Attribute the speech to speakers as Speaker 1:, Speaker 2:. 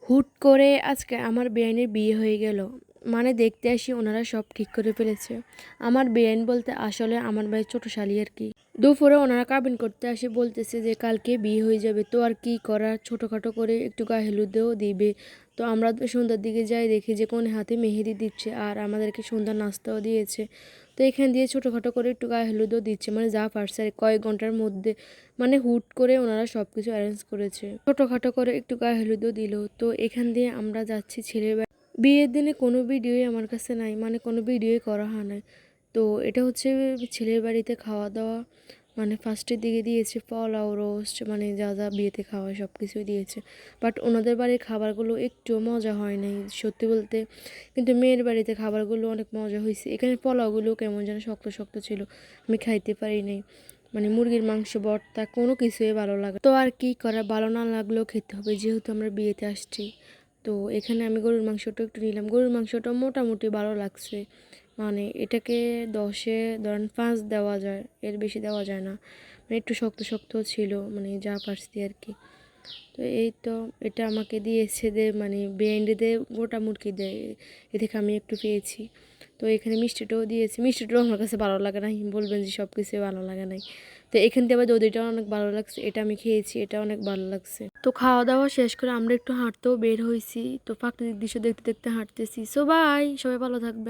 Speaker 1: হুট করে আজকে আমার বেআইনের বিয়ে হয়ে গেল। মানে দেখতে আসি ওনারা সব ঠিক করে ফেলেছে। আমার বেআইন বলতে আসলে আমার ভাইয়ের ছোট শালি আর কি। দুপুরে ওনারা কাবিন করতে আসে, বলতেছে যে কালকে বিয়ে হয়ে যাবে, তো আর কি করার, ছোটোখাটো করে একটু গায়ে হলুদেও দিবে। তো আমরা সন্ধ্যার দিকে যাই, দেখি যে কোন হাতে মেহেদি দিচ্ছে আর আমাদেরকে সন্ধ্যার নাস্তাও দিয়েছে। তো এখান দিয়ে ছোটোখাটো করে একটু গায়ে হলুদও দিচ্ছে, মানে যা পারছে আর কয়েক ঘন্টার মধ্যে, মানে হুট করে ওনারা সব কিছু অ্যারেঞ্জ করেছে। ছোটোখাটো করে একটু গায়ে হলুদও দিল। তো এখান দিয়ে আমরা যাচ্ছি ছেলের বাড়ি। বিয়ের দিনে কোনো ভিডিওই আমার কাছে নাই, মানে কোনো ভিডিওই করা হয় নাই। তো এটা হচ্ছে ছেলের বাড়িতে খাওয়া দাওয়া, মানে ফার্স্টের দিকে দিয়েছে পোলাও, রোস্ট, মানে যা যা বিয়েতে খাওয়া সব কিছুই দিয়েছে। বাট ওনাদের বাড়ির খাবারগুলো একটু মজা হয় নাই সত্যি বলতে, কিন্তু মেয়ের বাড়িতে খাবারগুলো অনেক মজা হয়েছে। এখানে পোলাওগুলো কেমন যেন শক্ত শক্ত ছিল, আমি খাইতে পারি নাই। মানে মুরগির মাংস ভর্তা কোনো কিছুই ভালো লাগে তো আর কি করা, ভালো না লাগলেও খেতে হবে যেহেতু আমরা বিয়েতে আসছি। তো এখানে আমি গরুর মাংসটা একটু নিলাম, গরুর মাংসটা মোটামুটি ভালো লাগছে। মানে এটাকে 10-এ ধরেন 5 দেওয়া যায়, এর বেশি দেওয়া যায় না। মানে একটু শক্ত শক্ত ছিল, মানে যা পারছি আর কি। তো এই তো এটা আমাকে দিয়েছে যে মানে বেন্ডিতে গোটা মুরগি দেয়, এ থেকে আমি একটু পেয়েছি। তো এখানে মিষ্টিটাও দিয়েছে, মিষ্টিটাও আমার কাছে ভালো লাগে না, বলবেন যে সব কিছুই ভালো লাগে নাই। তো এখান থেকে আবার দধিটাও অনেক ভালো লাগছে, এটা আমি খেয়েছি, এটা অনেক ভালো লাগছে। তো খাওয়া দাওয়া শেষ করে আমরা একটু হাঁটতেও বের হয়েছি। তো প্রাকৃতিক দৃশ্য দেখতে দেখতে হাঁটতেছি। সো বাই, সবাই ভালো থাকবে।